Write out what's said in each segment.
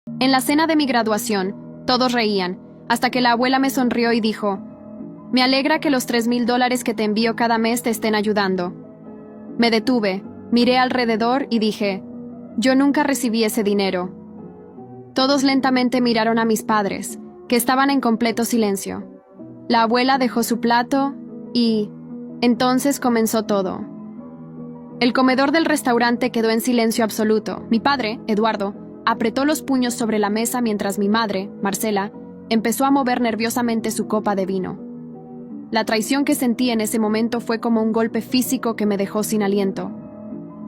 En la cena de mi graduación, todos reían, hasta que la abuela me sonrió y dijo: «Me alegra que los $3,000 que te envío cada mes te estén ayudando». Me detuve, miré alrededor y dije: «Yo nunca recibí ese dinero». Todos lentamente miraron a mis padres, que estaban en completo silencio. La abuela dejó su plato y entonces comenzó todo. El comedor del restaurante quedó en silencio absoluto. Mi padre, Eduardo, apretó los puños sobre la mesa mientras mi madre, Marcela, empezó a mover nerviosamente su copa de vino. La traición que sentí en ese momento fue como un golpe físico que me dejó sin aliento.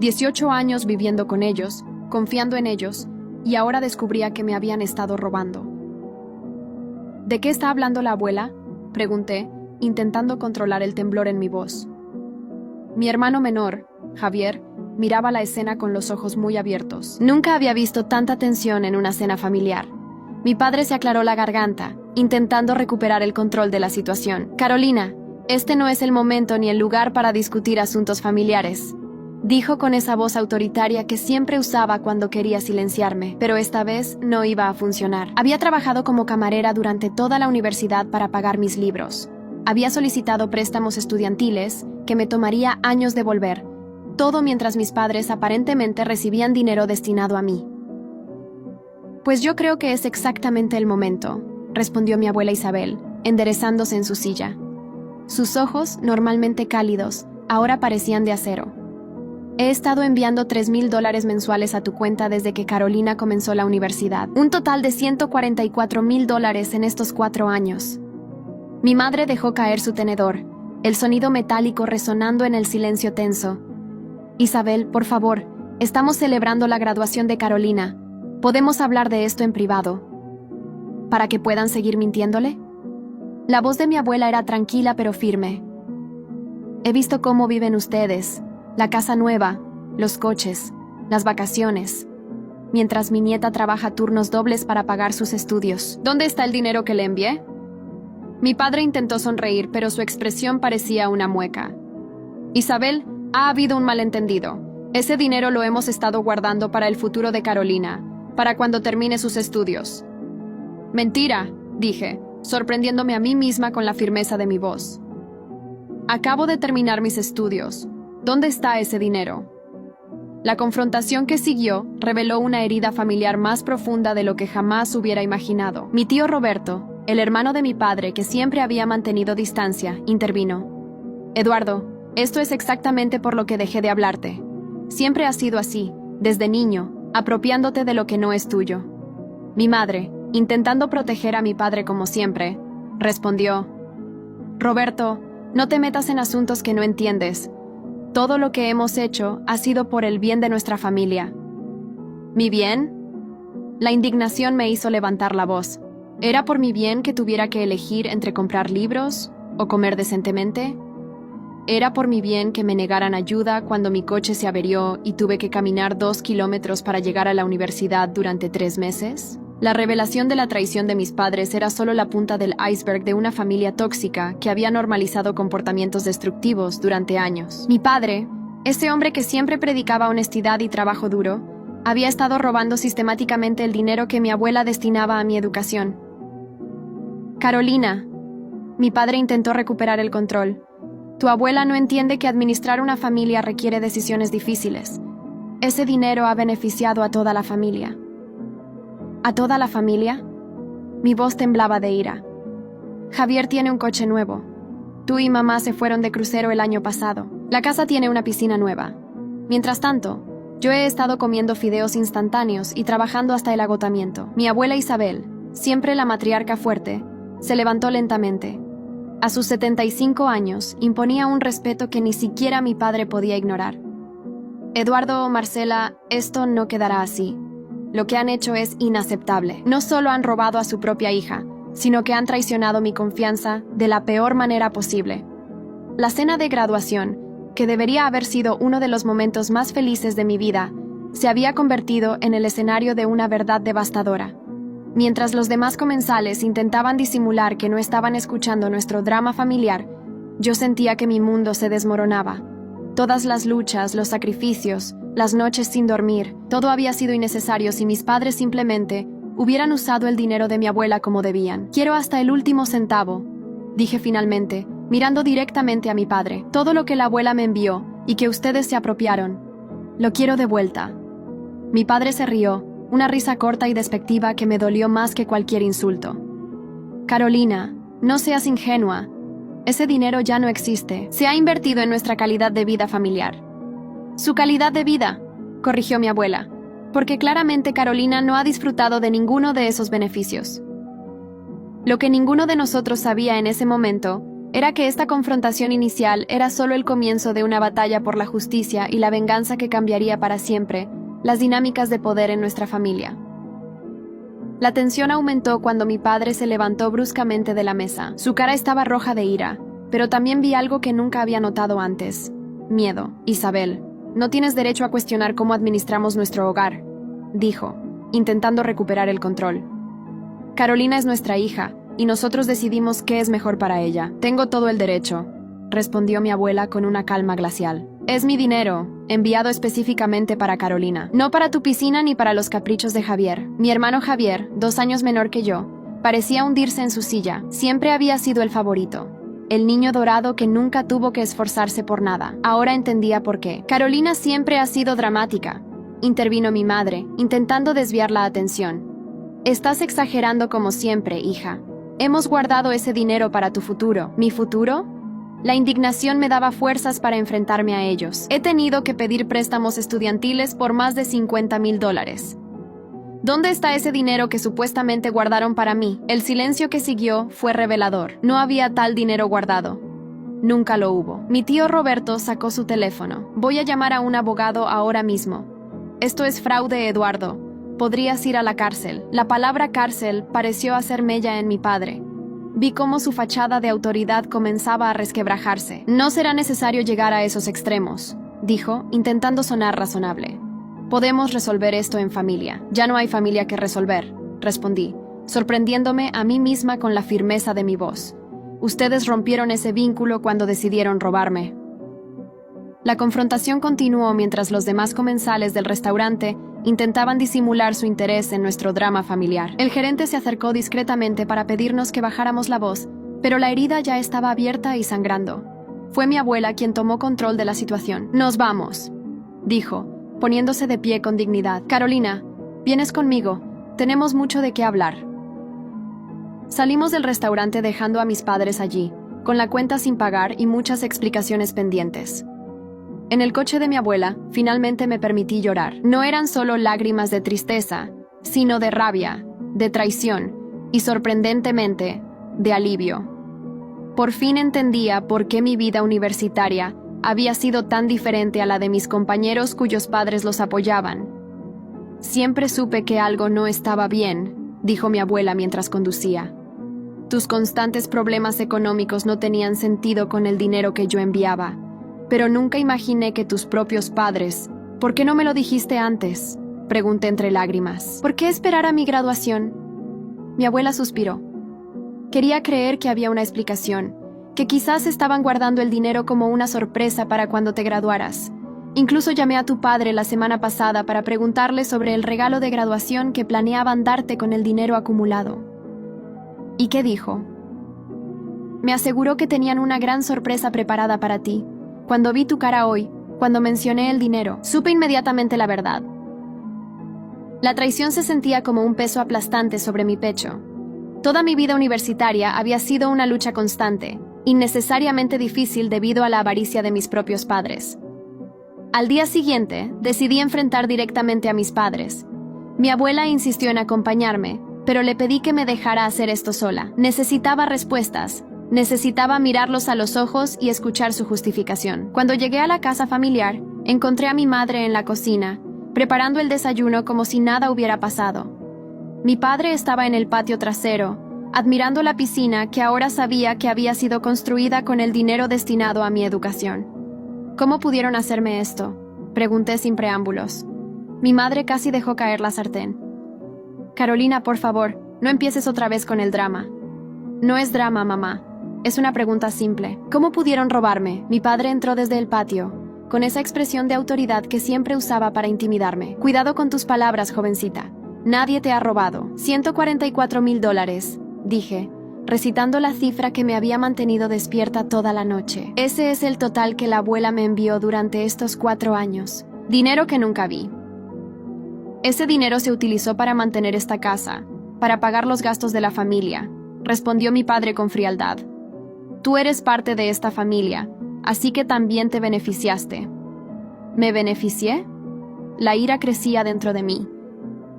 18 años viviendo con ellos, confiando en ellos, y ahora descubría que me habían estado robando. ¿De qué está hablando la abuela?, pregunté, intentando controlar el temblor en mi voz. Mi hermano menor, Javier, miraba la escena con los ojos muy abiertos. Nunca había visto tanta tensión en una cena familiar. Mi padre se aclaró la garganta, intentando recuperar el control de la situación. «Carolina, este no es el momento ni el lugar para discutir asuntos familiares», dijo con esa voz autoritaria que siempre usaba cuando quería silenciarme, pero esta vez no iba a funcionar. Había trabajado como camarera durante toda la universidad para pagar mis libros. Había solicitado préstamos estudiantiles que me tomaría años devolver, todo mientras mis padres aparentemente recibían dinero destinado a mí. «Pues yo creo que es exactamente el momento», respondió mi abuela Isabel, enderezándose en su silla. Sus ojos, normalmente cálidos, ahora parecían de acero. «He estado enviando $3,000 mensuales a tu cuenta desde que Carolina comenzó la universidad. Un total de $144,000 en estos 4 años». Mi madre dejó caer su tenedor, el sonido metálico resonando en el silencio tenso. «Isabel, por favor, estamos celebrando la graduación de Carolina. ¿Podemos hablar de esto en privado? ¿Para que puedan seguir mintiéndole?». La voz de mi abuela era tranquila pero firme. «He visto cómo viven ustedes, la casa nueva, los coches, las vacaciones, mientras mi nieta trabaja turnos dobles para pagar sus estudios. ¿Dónde está el dinero que le envié?». Mi padre intentó sonreír, pero su expresión parecía una mueca. «Isabel, ha habido un malentendido. Ese dinero lo hemos estado guardando para el futuro de Carolina, para cuando termine sus estudios». «Mentira», dije, sorprendiéndome a mí misma con la firmeza de mi voz. «Acabo de terminar mis estudios. ¿Dónde está ese dinero?». La confrontación que siguió reveló una herida familiar más profunda de lo que jamás hubiera imaginado. Mi tío Roberto, el hermano de mi padre que siempre había mantenido distancia, intervino. «Eduardo, esto es exactamente por lo que dejé de hablarte. Siempre has sido así, desde niño, apropiándote de lo que no es tuyo». Mi madre, intentando proteger a mi padre como siempre, respondió: «Roberto, no te metas en asuntos que no entiendes. Todo lo que hemos hecho ha sido por el bien de nuestra familia». «¿Mi bien?». La indignación me hizo levantar la voz. ¿Era por mi bien que tuviera que elegir entre comprar libros o comer decentemente? ¿Era por mi bien que me negaran ayuda cuando mi coche se averió y tuve que caminar 2 kilómetros para llegar a la universidad durante 3 meses? La revelación de la traición de mis padres era solo la punta del iceberg de una familia tóxica que había normalizado comportamientos destructivos durante años. Mi padre, ese hombre que siempre predicaba honestidad y trabajo duro, había estado robando sistemáticamente el dinero que mi abuela destinaba a mi educación. «Carolina», mi padre intentó recuperar el control. «Tu abuela no entiende que administrar una familia requiere decisiones difíciles. Ese dinero ha beneficiado a toda la familia». «¿A toda la familia?». Mi voz temblaba de ira. «Javier tiene un coche nuevo. Tú y mamá se fueron de crucero el año pasado. La casa tiene una piscina nueva. Mientras tanto, yo he estado comiendo fideos instantáneos y trabajando hasta el agotamiento». Mi abuela Isabel, siempre la matriarca fuerte, se levantó lentamente. A sus 75 años, imponía un respeto que ni siquiera mi padre podía ignorar. «Eduardo, Marcela, esto no quedará así. Lo que han hecho es inaceptable. No solo han robado a su propia hija, sino que han traicionado mi confianza de la peor manera posible». La cena de graduación, que debería haber sido uno de los momentos más felices de mi vida, se había convertido en el escenario de una verdad devastadora. Mientras los demás comensales intentaban disimular que no estaban escuchando nuestro drama familiar, yo sentía que mi mundo se desmoronaba. Todas las luchas, los sacrificios, las noches sin dormir, todo había sido innecesario si mis padres simplemente hubieran usado el dinero de mi abuela como debían. Quiero hasta el último centavo, dije finalmente, mirando directamente a mi padre. Todo lo que la abuela me envió y que ustedes se apropiaron, lo quiero de vuelta. Mi padre se rió, una risa corta y despectiva que me dolió más que cualquier insulto. Carolina, no seas ingenua. Ese dinero ya no existe. Se ha invertido en nuestra calidad de vida familiar. Su calidad de vida, corrigió mi abuela, porque claramente Carolina no ha disfrutado de ninguno de esos beneficios. Lo que ninguno de nosotros sabía en ese momento era que esta confrontación inicial era solo el comienzo de una batalla por la justicia y la venganza que cambiaría para siempre las dinámicas de poder en nuestra familia. La tensión aumentó cuando mi padre se levantó bruscamente de la mesa. Su cara estaba roja de ira, pero también vi algo que nunca había notado antes: miedo. Isabel, no tienes derecho a cuestionar cómo administramos nuestro hogar, dijo, intentando recuperar el control. Carolina es nuestra hija, y nosotros decidimos qué es mejor para ella. Tengo todo el derecho, respondió mi abuela con una calma glacial. Es mi dinero, enviado específicamente para Carolina. No para tu piscina ni para los caprichos de Javier. Mi hermano Javier, 2 años menor que yo, parecía hundirse en su silla. Siempre había sido el favorito. El niño dorado que nunca tuvo que esforzarse por nada. Ahora entendía por qué. Carolina siempre ha sido dramática, intervino mi madre, intentando desviar la atención. Estás exagerando como siempre, hija. Hemos guardado ese dinero para tu futuro. ¿Mi futuro? La indignación me daba fuerzas para enfrentarme a ellos. He tenido que pedir préstamos estudiantiles por más de $50,000. ¿Dónde está ese dinero que supuestamente guardaron para mí? El silencio que siguió fue revelador. No había tal dinero guardado. Nunca lo hubo. Mi tío Roberto sacó su teléfono. Voy a llamar a un abogado ahora mismo. Esto es fraude, Eduardo. Podrías ir a la cárcel. La palabra cárcel pareció hacer mella en mi padre. Vi cómo su fachada de autoridad comenzaba a resquebrajarse. No será necesario llegar a esos extremos, dijo, intentando sonar razonable. Podemos resolver esto en familia. Ya no hay familia que resolver, respondí, sorprendiéndome a mí misma con la firmeza de mi voz. Ustedes rompieron ese vínculo cuando decidieron robarme. La confrontación continuó mientras los demás comensales del restaurante intentaban disimular su interés en nuestro drama familiar. El gerente se acercó discretamente para pedirnos que bajáramos la voz, pero la herida ya estaba abierta y sangrando. Fue mi abuela quien tomó control de la situación. «Nos vamos», dijo, poniéndose de pie con dignidad. «Carolina, vienes conmigo. Tenemos mucho de qué hablar». Salimos del restaurante dejando a mis padres allí, con la cuenta sin pagar y muchas explicaciones pendientes. En el coche de mi abuela, finalmente me permití llorar. No eran solo lágrimas de tristeza, sino de rabia, de traición y, sorprendentemente, de alivio. Por fin entendía por qué mi vida universitaria había sido tan diferente a la de mis compañeros cuyos padres los apoyaban. Siempre supe que algo no estaba bien, dijo mi abuela mientras conducía. Tus constantes problemas económicos no tenían sentido con el dinero que yo enviaba. Pero nunca imaginé que tus propios padres... ¿Por qué no me lo dijiste antes?, pregunté entre lágrimas. ¿Por qué esperar a mi graduación? Mi abuela suspiró. Quería creer que había una explicación, que quizás estaban guardando el dinero como una sorpresa para cuando te graduaras. Incluso llamé a tu padre la semana pasada para preguntarle sobre el regalo de graduación que planeaban darte con el dinero acumulado. ¿Y qué dijo? Me aseguró que tenían una gran sorpresa preparada para ti. Cuando vi tu cara hoy, cuando mencioné el dinero, supe inmediatamente la verdad. La traición se sentía como un peso aplastante sobre mi pecho. Toda mi vida universitaria había sido una lucha constante, innecesariamente difícil debido a la avaricia de mis propios padres. Al día siguiente, decidí enfrentar directamente a mis padres. Mi abuela insistió en acompañarme, pero le pedí que me dejara hacer esto sola. Necesitaba respuestas. Necesitaba mirarlos a los ojos y escuchar su justificación. Cuando llegué a la casa familiar, encontré a mi madre en la cocina, preparando el desayuno como si nada hubiera pasado. Mi padre estaba en el patio trasero, admirando la piscina que ahora sabía que había sido construida con el dinero destinado a mi educación. ¿Cómo pudieron hacerme esto?, pregunté sin preámbulos. Mi madre casi dejó caer la sartén. Carolina, por favor, no empieces otra vez con el drama. No es drama, mamá. Es una pregunta simple. ¿Cómo pudieron robarme? Mi padre entró desde el patio, con esa expresión de autoridad que siempre usaba para intimidarme. Cuidado con tus palabras, jovencita. Nadie te ha robado. $144,000, dije, recitando la cifra que me había mantenido despierta toda la noche. Ese es el total que la abuela me envió durante estos 4 años. Dinero que nunca vi. Ese dinero se utilizó para mantener esta casa, para pagar los gastos de la familia, respondió mi padre con frialdad. Tú eres parte de esta familia, así que también te beneficiaste. ¿Me beneficié? La ira crecía dentro de mí.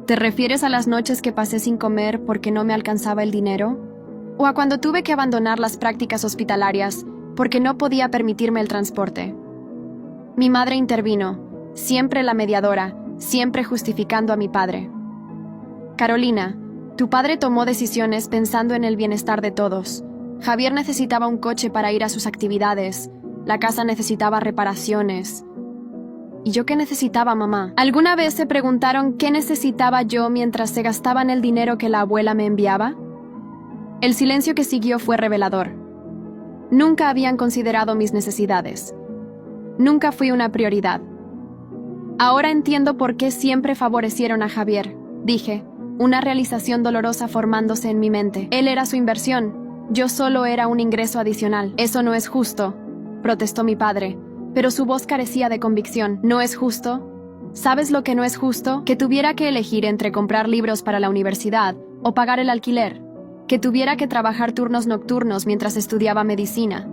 ¿Te refieres a las noches que pasé sin comer porque no me alcanzaba el dinero? ¿O a cuando tuve que abandonar las prácticas hospitalarias porque no podía permitirme el transporte? Mi madre intervino, siempre la mediadora, siempre justificando a mi padre. Carolina, tu padre tomó decisiones pensando en el bienestar de todos. Javier necesitaba un coche para ir a sus actividades. La casa necesitaba reparaciones. ¿Y yo qué necesitaba, mamá? ¿Alguna vez se preguntaron qué necesitaba yo mientras se gastaban el dinero que la abuela me enviaba? El silencio que siguió fue revelador. Nunca habían considerado mis necesidades. Nunca fui una prioridad. Ahora entiendo por qué siempre favorecieron a Javier, dije, una realización dolorosa formándose en mi mente. Él era su inversión. Yo solo era un ingreso adicional. Eso no es justo, protestó mi padre, pero su voz carecía de convicción. ¿No es justo? ¿Sabes lo que no es justo? Que tuviera que elegir entre comprar libros para la universidad o pagar el alquiler. Que tuviera que trabajar turnos nocturnos mientras estudiaba medicina.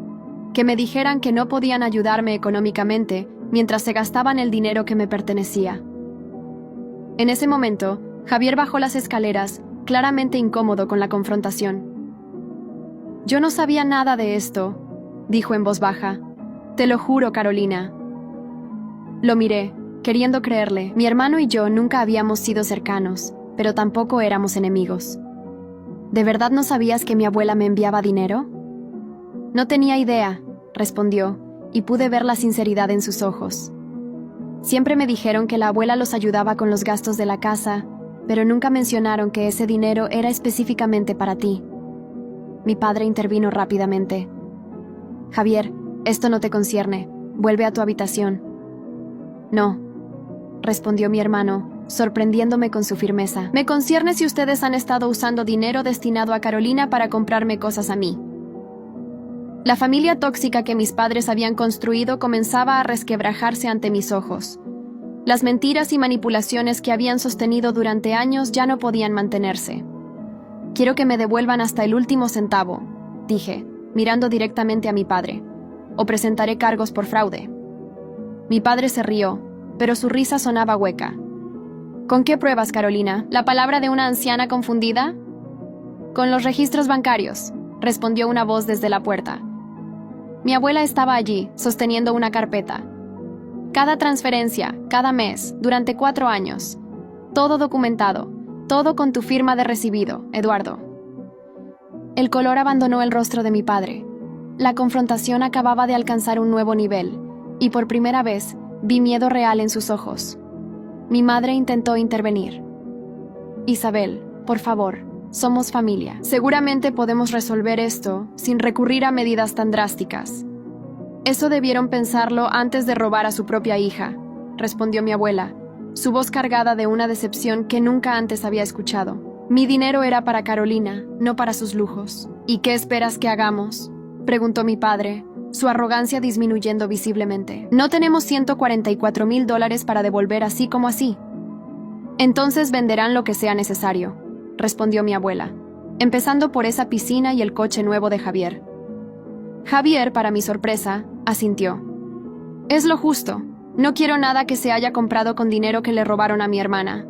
Que me dijeran que no podían ayudarme económicamente mientras se gastaban el dinero que me pertenecía. En ese momento, Javier bajó las escaleras, claramente incómodo con la confrontación. Yo no sabía nada de esto, dijo en voz baja. Te lo juro, Carolina. Lo miré, queriendo creerle. Mi hermano y yo nunca habíamos sido cercanos, pero tampoco éramos enemigos. ¿De verdad no sabías que mi abuela me enviaba dinero? No tenía idea, respondió, y pude ver la sinceridad en sus ojos. Siempre me dijeron que la abuela los ayudaba con los gastos de la casa, pero nunca mencionaron que ese dinero era específicamente para ti. Mi padre intervino rápidamente. Javier, esto no te concierne. Vuelve a tu habitación. No, respondió mi hermano, sorprendiéndome con su firmeza. Me concierne si ustedes han estado usando dinero destinado a Carolina para comprarme cosas a mí. La familia tóxica que mis padres habían construido comenzaba a resquebrajarse ante mis ojos. Las mentiras y manipulaciones que habían sostenido durante años ya no podían mantenerse. Quiero que me devuelvan hasta el último centavo, dije, mirando directamente a mi padre, o presentaré cargos por fraude. Mi padre se rió, pero su risa sonaba hueca. ¿Con qué pruebas, Carolina? ¿La palabra de una anciana confundida? Con los registros bancarios, respondió una voz desde la puerta. Mi abuela estaba allí, sosteniendo una carpeta. Cada transferencia, cada mes, durante 4 años. Todo documentado. Todo con tu firma de recibido, Eduardo. El color abandonó el rostro de mi padre. La confrontación acababa de alcanzar un nuevo nivel, y por primera vez vi miedo real en sus ojos. Mi madre intentó intervenir. Isabel, por favor, somos familia. Seguramente podemos resolver esto sin recurrir a medidas tan drásticas. Eso debieron pensarlo antes de robar a su propia hija, respondió mi abuela, su voz cargada de una decepción que nunca antes había escuchado. Mi dinero era para Carolina, no para sus lujos. ¿Y qué esperas que hagamos?, preguntó mi padre, su arrogancia disminuyendo visiblemente. No tenemos $144,000 para devolver así como así. Entonces venderán lo que sea necesario, respondió mi abuela, empezando por esa piscina y el coche nuevo de Javier. Javier, para mi sorpresa, asintió. Es lo justo. No quiero nada que se haya comprado con dinero que le robaron a mi hermana.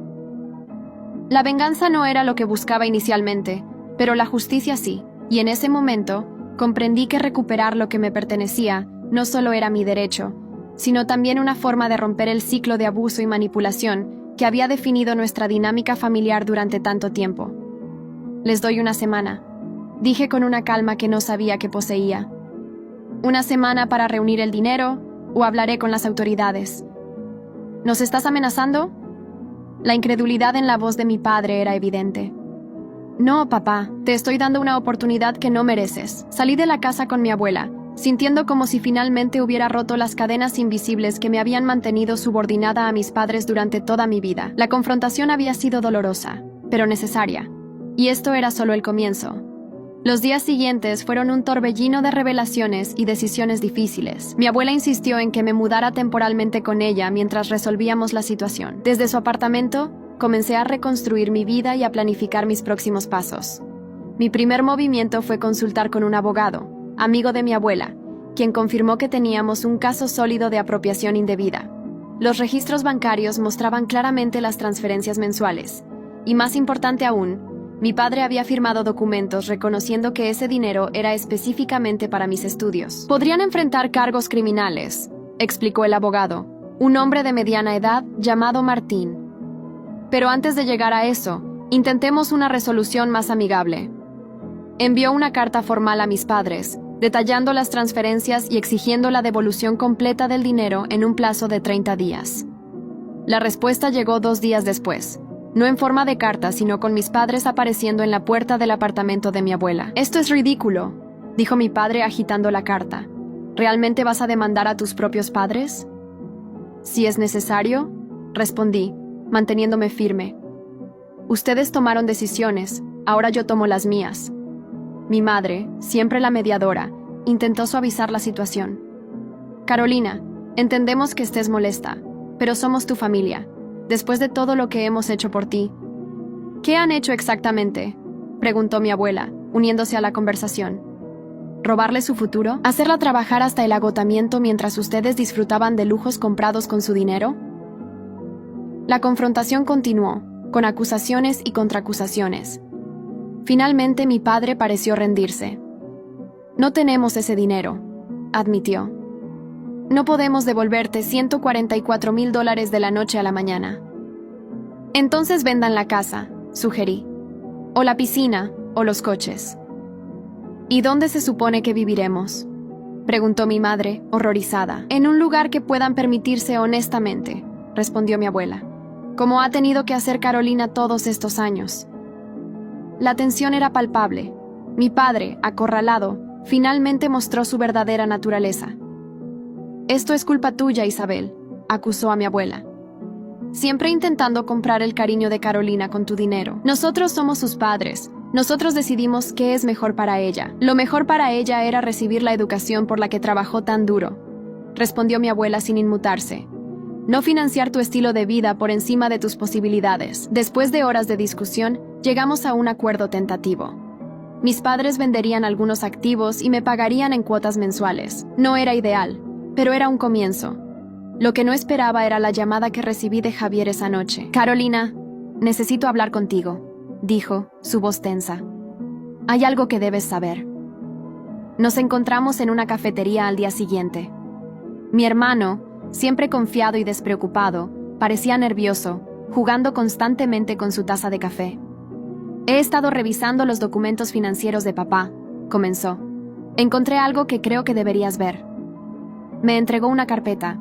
La venganza no era lo que buscaba inicialmente, pero la justicia sí, y en ese momento comprendí que recuperar lo que me pertenecía no solo era mi derecho, sino también una forma de romper el ciclo de abuso y manipulación que había definido nuestra dinámica familiar durante tanto tiempo. Les doy una semana, dije con una calma que no sabía que poseía. Una semana para reunir el dinero, o hablaré con las autoridades. ¿Nos estás amenazando? La incredulidad en la voz de mi padre era evidente. No, papá, te estoy dando una oportunidad que no mereces. Salí de la casa con mi abuela, sintiendo como si finalmente hubiera roto las cadenas invisibles que me habían mantenido subordinada a mis padres durante toda mi vida. La confrontación había sido dolorosa, pero necesaria, y esto era solo el comienzo. Los días siguientes fueron un torbellino de revelaciones y decisiones difíciles. Mi abuela insistió en que me mudara temporalmente con ella mientras resolvíamos la situación. Desde su apartamento, comencé a reconstruir mi vida y a planificar mis próximos pasos. Mi primer movimiento fue consultar con un abogado, amigo de mi abuela, quien confirmó que teníamos un caso sólido de apropiación indebida. Los registros bancarios mostraban claramente las transferencias mensuales, y más importante aún, mi padre había firmado documentos reconociendo que ese dinero era específicamente para mis estudios. Podrían enfrentar cargos criminales, explicó el abogado, un hombre de mediana edad llamado Martín. Pero antes de llegar a eso, intentemos una resolución más amigable. Envió una carta formal a mis padres, detallando las transferencias y exigiendo la devolución completa del dinero en un plazo de 30 días. La respuesta llegó 2 días después. No en forma de carta, sino con mis padres apareciendo en la puerta del apartamento de mi abuela. «Esto es ridículo», dijo mi padre agitando la carta. «¿Realmente vas a demandar a tus propios padres?» «Si es necesario», respondí, manteniéndome firme. «Ustedes tomaron decisiones, ahora yo tomo las mías». Mi madre, siempre la mediadora, intentó suavizar la situación. «Carolina, entendemos que estés molesta, pero somos tu familia. Después de todo lo que hemos hecho por ti». «¿Qué han hecho exactamente?», preguntó mi abuela, uniéndose a la conversación. ¿Robarle su futuro? ¿Hacerla trabajar hasta el agotamiento mientras ustedes disfrutaban de lujos comprados con su dinero? La confrontación continuó, con acusaciones y contraacusaciones. Finalmente mi padre pareció rendirse. «No tenemos ese dinero», admitió. «No podemos devolverte $144,000 de la noche a la mañana». «Entonces vendan la casa», sugerí. «O la piscina, o los coches». «¿Y dónde se supone que viviremos?», preguntó mi madre, horrorizada. «En un lugar que puedan permitirse honestamente», respondió mi abuela, «como ha tenido que hacer Carolina todos estos años». La tensión era palpable. Mi padre, acorralado, finalmente mostró su verdadera naturaleza. «Esto es culpa tuya, Isabel», acusó a mi abuela. «Siempre intentando comprar el cariño de Carolina con tu dinero. Nosotros somos sus padres. Nosotros decidimos qué es mejor para ella. Lo mejor para ella era recibir la educación por la que trabajó tan duro», respondió mi abuela sin inmutarse. «No financiar tu estilo de vida por encima de tus posibilidades». Después de horas de discusión, llegamos a un acuerdo tentativo. Mis padres venderían algunos activos y me pagarían en cuotas mensuales. No era ideal, pero era un comienzo. Lo que no esperaba era la llamada que recibí de Javier esa noche. «Carolina, necesito hablar contigo», dijo, su voz tensa. «Hay algo que debes saber». Nos encontramos en una cafetería al día siguiente. Mi hermano, siempre confiado y despreocupado, parecía nervioso, jugando constantemente con su taza de café. «He estado revisando los documentos financieros de papá», comenzó. «Encontré algo que creo que deberías ver». Me entregó una carpeta.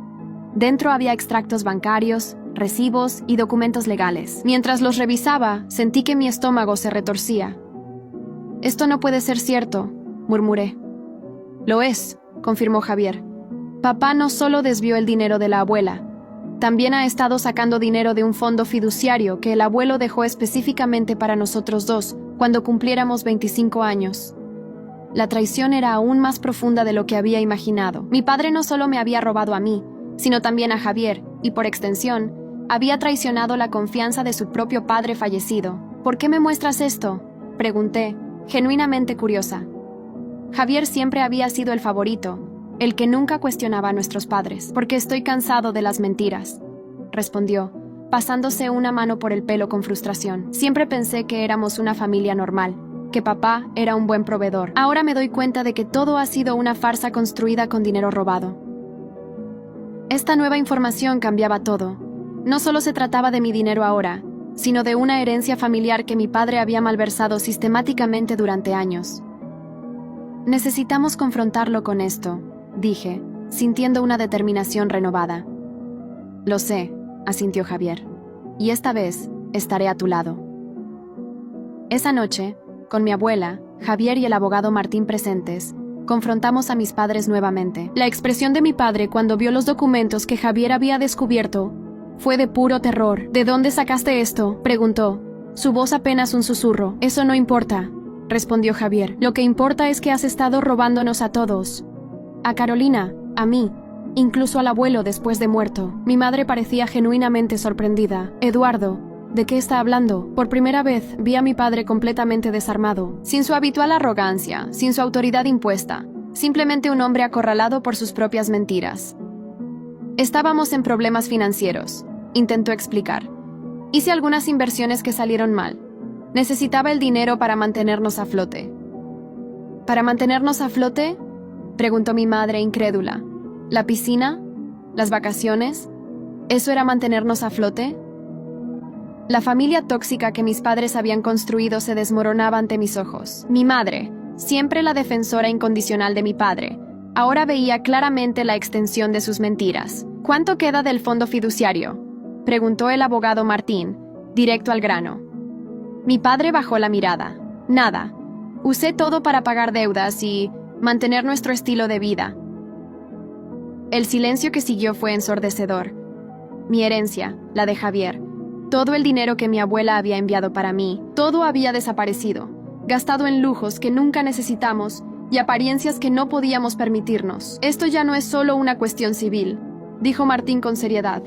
Dentro había extractos bancarios, recibos y documentos legales. Mientras los revisaba, sentí que mi estómago se retorcía. «Esto no puede ser cierto», murmuré. «Lo es», confirmó Javier. «Papá no solo desvió el dinero de la abuela, también ha estado sacando dinero de un fondo fiduciario que el abuelo dejó específicamente para nosotros dos cuando cumpliéramos 25 años». La traición era aún más profunda de lo que había imaginado. Mi padre no solo me había robado a mí, sino también a Javier, y por extensión, había traicionado la confianza de su propio padre fallecido. «¿Por qué me muestras esto?», pregunté, genuinamente curiosa. Javier siempre había sido el favorito, el que nunca cuestionaba a nuestros padres. «Porque estoy cansado de las mentiras», respondió, pasándose una mano por el pelo con frustración. «Siempre pensé que éramos una familia normal, que papá era un buen proveedor. Ahora me doy cuenta de que todo ha sido una farsa construida con dinero robado». Esta nueva información cambiaba todo. No solo se trataba de mi dinero ahora, sino de una herencia familiar que mi padre había malversado sistemáticamente durante años. «Necesitamos confrontarlo con esto», dije, sintiendo una determinación renovada. «Lo sé», asintió Javier, «y esta vez estaré a tu lado». Esa noche, con mi abuela, Javier y el abogado Martín presentes, confrontamos a mis padres nuevamente. La expresión de mi padre cuando vio los documentos que Javier había descubierto fue de puro terror. ¿De dónde sacaste esto?, preguntó. Su voz apenas un susurro. Eso no importa, respondió Javier. Lo que importa es que has estado robándonos a todos. A Carolina, a mí, incluso al abuelo después de muerto. Mi madre parecía genuinamente sorprendida. Eduardo, ¿de qué está hablando? Por primera vez vi a mi padre completamente desarmado, sin su habitual arrogancia, sin su autoridad impuesta, simplemente un hombre acorralado por sus propias mentiras. Estábamos en problemas financieros, intentó explicar. Hice algunas inversiones que salieron mal. Necesitaba el dinero para mantenernos a flote. ¿Para mantenernos a flote?, preguntó mi madre incrédula. ¿La piscina? ¿Las vacaciones? ¿Eso era mantenernos a flote? La familia tóxica que mis padres habían construido se desmoronaba ante mis ojos. Mi madre, siempre la defensora incondicional de mi padre, ahora veía claramente la extensión de sus mentiras. ¿Cuánto queda del fondo fiduciario?, preguntó el abogado Martín, directo al grano. Mi padre bajó la mirada. Nada. Usé todo para pagar deudas y mantener nuestro estilo de vida. El silencio que siguió fue ensordecedor. Mi herencia, la de Javier, todo el dinero que mi abuela había enviado para mí, todo había desaparecido, gastado en lujos que nunca necesitamos y apariencias que no podíamos permitirnos. Esto ya no es solo una cuestión civil, dijo Martín con seriedad.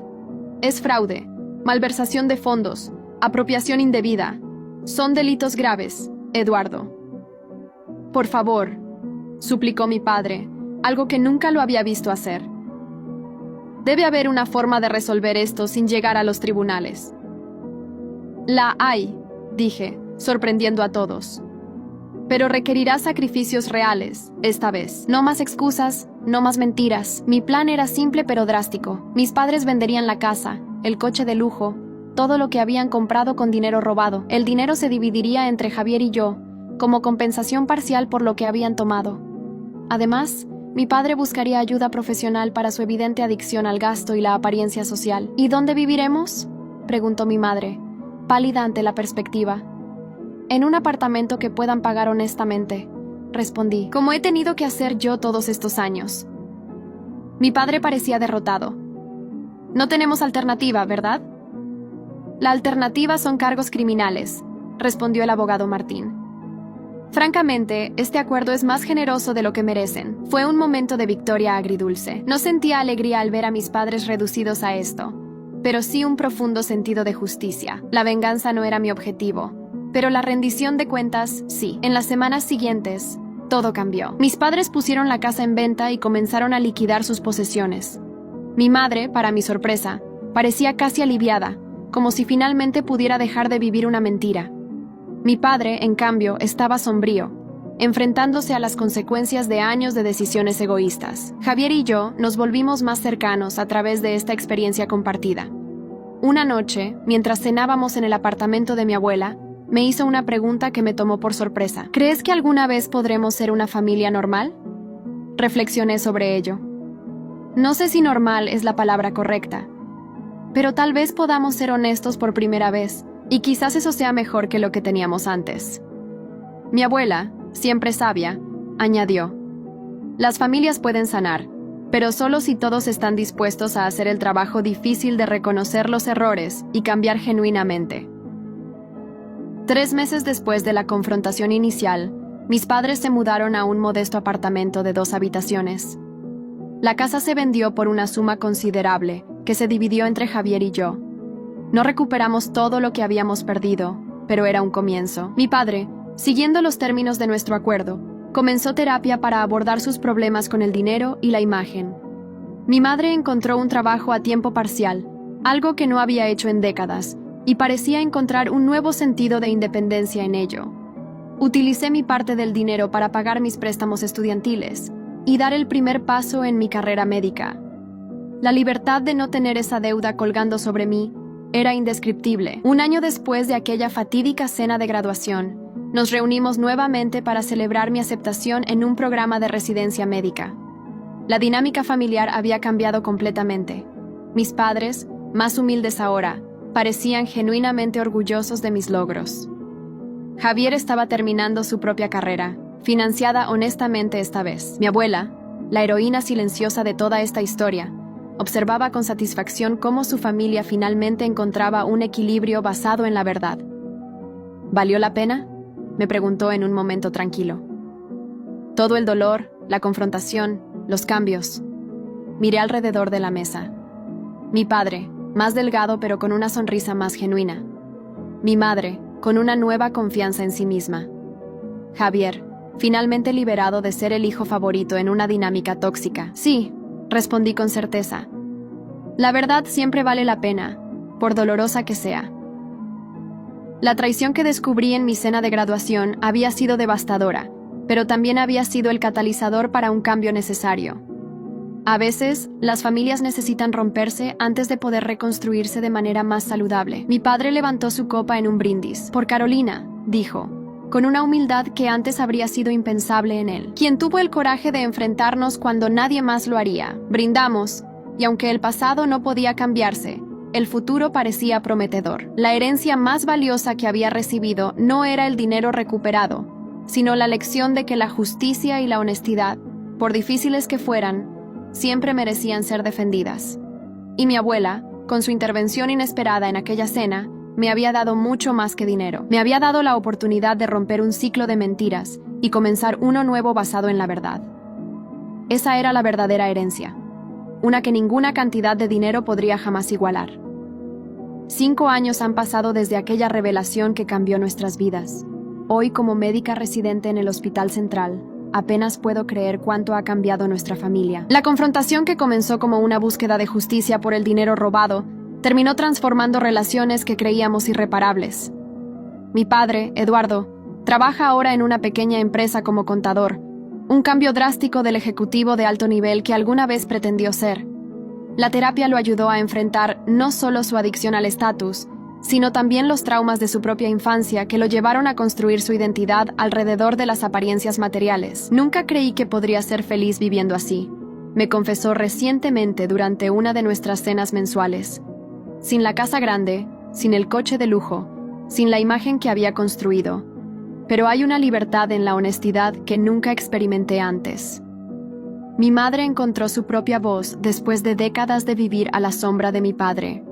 Es fraude, malversación de fondos, apropiación indebida. Son delitos graves, Eduardo. Por favor, suplicó mi padre, algo que nunca lo había visto hacer. Debe haber una forma de resolver esto sin llegar a los tribunales. La hay, dije, sorprendiendo a todos. Pero requerirá sacrificios reales, esta vez. No más excusas, no más mentiras. Mi plan era simple pero drástico. Mis padres venderían la casa, el coche de lujo, todo lo que habían comprado con dinero robado. El dinero se dividiría entre Javier y yo, como compensación parcial por lo que habían tomado. Además, mi padre buscaría ayuda profesional para su evidente adicción al gasto y la apariencia social. ¿Y dónde viviremos?, preguntó mi madre, pálida ante la perspectiva. En un apartamento que puedan pagar honestamente, respondí, como he tenido que hacer yo todos estos años. Mi padre parecía derrotado. No tenemos alternativa, ¿verdad? La alternativa son cargos criminales, respondió el abogado Martín. Francamente, este acuerdo es más generoso de lo que merecen. Fue un momento de victoria agridulce. No sentía alegría al ver a mis padres reducidos a esto, pero sí un profundo sentido de justicia. La venganza no era mi objetivo, pero la rendición de cuentas, sí. En las semanas siguientes, todo cambió. Mis padres pusieron la casa en venta y comenzaron a liquidar sus posesiones. Mi madre, para mi sorpresa, parecía casi aliviada, como si finalmente pudiera dejar de vivir una mentira. Mi padre, en cambio, estaba sombrío, enfrentándose a las consecuencias de años de decisiones egoístas. Javier y yo nos volvimos más cercanos a través de esta experiencia compartida. Una noche, mientras cenábamos en el apartamento de mi abuela, me hizo una pregunta que me tomó por sorpresa. ¿Crees que alguna vez podremos ser una familia normal? Reflexioné sobre ello. No sé si normal es la palabra correcta, pero tal vez podamos ser honestos por primera vez, y quizás eso sea mejor que lo que teníamos antes. Mi abuela, siempre sabia, añadió, las familias pueden sanar, pero solo si todos están dispuestos a hacer el trabajo difícil de reconocer los errores y cambiar genuinamente. 3 meses después de la confrontación inicial, mis padres se mudaron a un modesto apartamento de 2 habitaciones. La casa se vendió por una suma considerable, que se dividió entre Javier y yo. No recuperamos todo lo que habíamos perdido, pero era un comienzo. Mi padre, siguiendo los términos de nuestro acuerdo, comenzó terapia para abordar sus problemas con el dinero y la imagen. Mi madre encontró un trabajo a tiempo parcial, algo que no había hecho en décadas, y parecía encontrar un nuevo sentido de independencia en ello. Utilicé mi parte del dinero para pagar mis préstamos estudiantiles y dar el primer paso en mi carrera médica. La libertad de no tener esa deuda colgando sobre mí era indescriptible. Un año después de aquella fatídica cena de graduación, nos reunimos nuevamente para celebrar mi aceptación en un programa de residencia médica. La dinámica familiar había cambiado completamente. Mis padres, más humildes ahora, parecían genuinamente orgullosos de mis logros. Javier estaba terminando su propia carrera, financiada honestamente esta vez. Mi abuela, la heroína silenciosa de toda esta historia, observaba con satisfacción cómo su familia finalmente encontraba un equilibrio basado en la verdad. ¿Valió la pena?, me preguntó en un momento tranquilo. Todo el dolor, la confrontación, los cambios. Miré alrededor de la mesa. Mi padre, más delgado pero con una sonrisa más genuina. Mi madre, con una nueva confianza en sí misma. Javier, finalmente liberado de ser el hijo favorito en una dinámica tóxica. Sí, respondí con certeza. La verdad siempre vale la pena, por dolorosa que sea. La traición que descubrí en mi cena de graduación había sido devastadora, pero también había sido el catalizador para un cambio necesario. A veces, las familias necesitan romperse antes de poder reconstruirse de manera más saludable. Mi padre levantó su copa en un brindis. Por Carolina, dijo, con una humildad que antes habría sido impensable en él, quien tuvo el coraje de enfrentarnos cuando nadie más lo haría. Brindamos, y aunque el pasado no podía cambiarse, el futuro parecía prometedor. La herencia más valiosa que había recibido no era el dinero recuperado, sino la lección de que la justicia y la honestidad, por difíciles que fueran, siempre merecían ser defendidas. Y mi abuela, con su intervención inesperada en aquella cena, me había dado mucho más que dinero. Me había dado la oportunidad de romper un ciclo de mentiras y comenzar uno nuevo basado en la verdad. Esa era la verdadera herencia, una que ninguna cantidad de dinero podría jamás igualar. 5 años han pasado desde aquella revelación que cambió nuestras vidas. Hoy, como médica residente en el Hospital Central, apenas puedo creer cuánto ha cambiado nuestra familia. La confrontación que comenzó como una búsqueda de justicia por el dinero robado, terminó transformando relaciones que creíamos irreparables. Mi padre, Eduardo, trabaja ahora en una pequeña empresa como contador, un cambio drástico del ejecutivo de alto nivel que alguna vez pretendió ser. La terapia lo ayudó a enfrentar no solo su adicción al estatus, sino también los traumas de su propia infancia que lo llevaron a construir su identidad alrededor de las apariencias materiales. Nunca creí que podría ser feliz viviendo así, me confesó recientemente durante una de nuestras cenas mensuales. Sin la casa grande, sin el coche de lujo, sin la imagen que había construido. Pero hay una libertad en la honestidad que nunca experimenté antes. Mi madre encontró su propia voz después de décadas de vivir a la sombra de mi padre.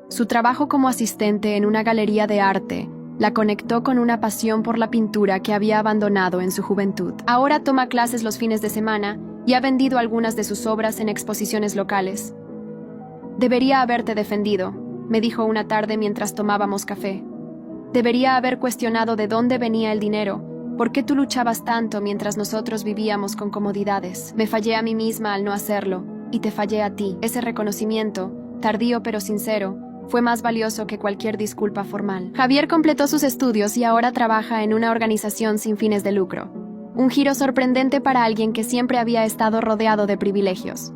Su trabajo como asistente en una galería de arte la conectó con una pasión por la pintura que había abandonado en su juventud. Ahora toma clases los fines de semana y ha vendido algunas de sus obras en exposiciones locales. Debería haberte defendido, me dijo una tarde mientras tomábamos café. Debería haber cuestionado de dónde venía el dinero. ¿Por qué tú luchabas tanto mientras nosotros vivíamos con comodidades? Me fallé a mí misma al no hacerlo, y te fallé a ti. Ese reconocimiento, tardío pero sincero, fue más valioso que cualquier disculpa formal. Javier completó sus estudios y ahora trabaja en una organización sin fines de lucro. Un giro sorprendente para alguien que siempre había estado rodeado de privilegios.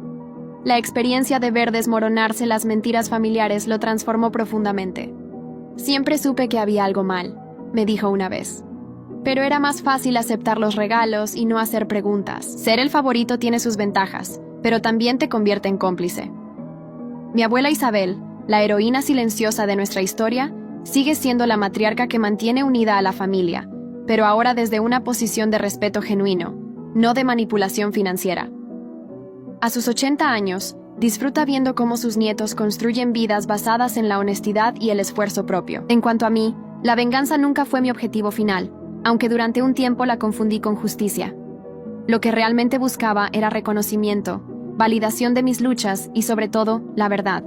La experiencia de ver desmoronarse las mentiras familiares lo transformó profundamente. Siempre supe que había algo mal, me dijo una vez. Pero era más fácil aceptar los regalos y no hacer preguntas. Ser el favorito tiene sus ventajas, pero también te convierte en cómplice. Mi abuela Isabel, la heroína silenciosa de nuestra historia, sigue siendo la matriarca que mantiene unida a la familia, pero ahora desde una posición de respeto genuino, no de manipulación financiera. A sus 80 años, disfruta viendo cómo sus nietos construyen vidas basadas en la honestidad y el esfuerzo propio. En cuanto a mí, la venganza nunca fue mi objetivo final, aunque durante un tiempo la confundí con justicia. Lo que realmente buscaba era reconocimiento, validación de mis luchas y, sobre todo, la verdad.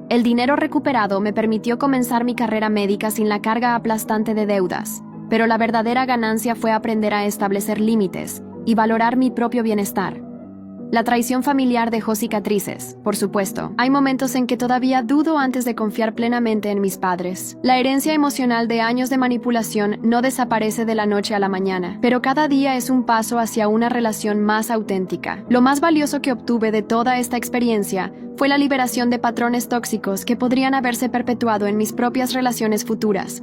El dinero recuperado me permitió comenzar mi carrera médica sin la carga aplastante de deudas, pero la verdadera ganancia fue aprender a establecer límites y valorar mi propio bienestar. La traición familiar dejó cicatrices, por supuesto. Hay momentos en que todavía dudo antes de confiar plenamente en mis padres. La herencia emocional de años de manipulación no desaparece de la noche a la mañana, pero cada día es un paso hacia una relación más auténtica. Lo más valioso que obtuve de toda esta experiencia fue la liberación de patrones tóxicos que podrían haberse perpetuado en mis propias relaciones futuras.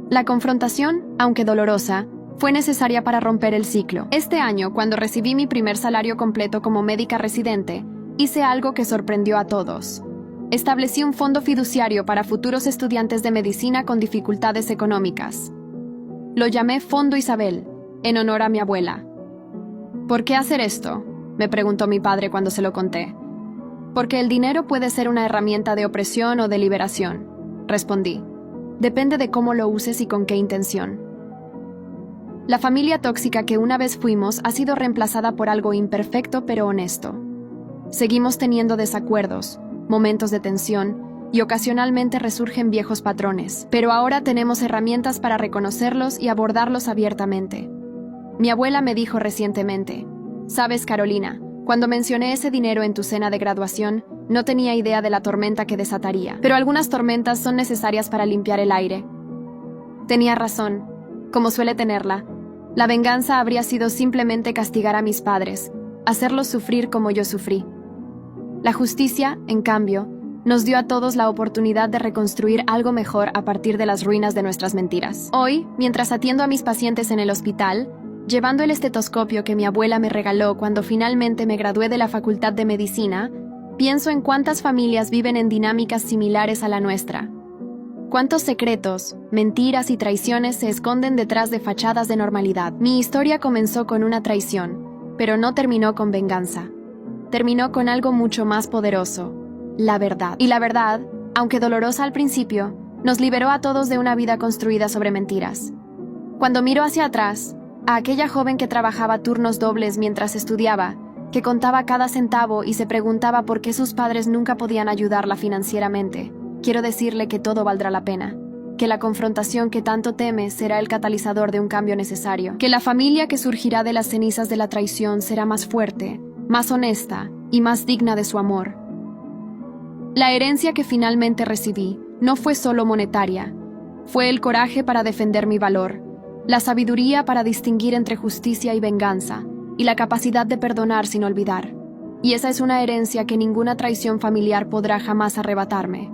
La confrontación, aunque dolorosa, fue necesaria para romper el ciclo. Este año, cuando recibí mi primer salario completo como médica residente, hice algo que sorprendió a todos. Establecí un fondo fiduciario para futuros estudiantes de medicina con dificultades económicas. Lo llamé Fondo Isabel, en honor a mi abuela. ¿Por qué hacer esto?, me preguntó mi padre cuando se lo conté. Porque el dinero puede ser una herramienta de opresión o de liberación, respondí. Depende de cómo lo uses y con qué intención. La familia tóxica que una vez fuimos ha sido reemplazada por algo imperfecto pero honesto. Seguimos teniendo desacuerdos, momentos de tensión, y ocasionalmente resurgen viejos patrones, pero ahora tenemos herramientas para reconocerlos y abordarlos abiertamente. Mi abuela me dijo recientemente: «Sabes, Carolina, cuando mencioné ese dinero en tu cena de graduación, no tenía idea de la tormenta que desataría, pero algunas tormentas son necesarias para limpiar el aire». Tenía razón, como suele tenerla. La venganza habría sido simplemente castigar a mis padres, hacerlos sufrir como yo sufrí. La justicia, en cambio, nos dio a todos la oportunidad de reconstruir algo mejor a partir de las ruinas de nuestras mentiras. Hoy, mientras atiendo a mis pacientes en el hospital, llevando el estetoscopio que mi abuela me regaló cuando finalmente me gradué de la Facultad de Medicina, pienso en cuántas familias viven en dinámicas similares a la nuestra. Cuántos secretos, mentiras y traiciones se esconden detrás de fachadas de normalidad. Mi historia comenzó con una traición, pero no terminó con venganza. Terminó con algo mucho más poderoso: la verdad. Y la verdad, aunque dolorosa al principio, nos liberó a todos de una vida construida sobre mentiras. Cuando miro hacia atrás, a aquella joven que trabajaba turnos dobles mientras estudiaba, que contaba cada centavo y se preguntaba por qué sus padres nunca podían ayudarla financieramente, quiero decirle que todo valdrá la pena, que la confrontación que tanto teme será el catalizador de un cambio necesario, que la familia que surgirá de las cenizas de la traición será más fuerte, más honesta y más digna de su amor. La herencia que finalmente recibí no fue solo monetaria, fue el coraje para defender mi valor, la sabiduría para distinguir entre justicia y venganza, y la capacidad de perdonar sin olvidar. Y esa es una herencia que ninguna traición familiar podrá jamás arrebatarme.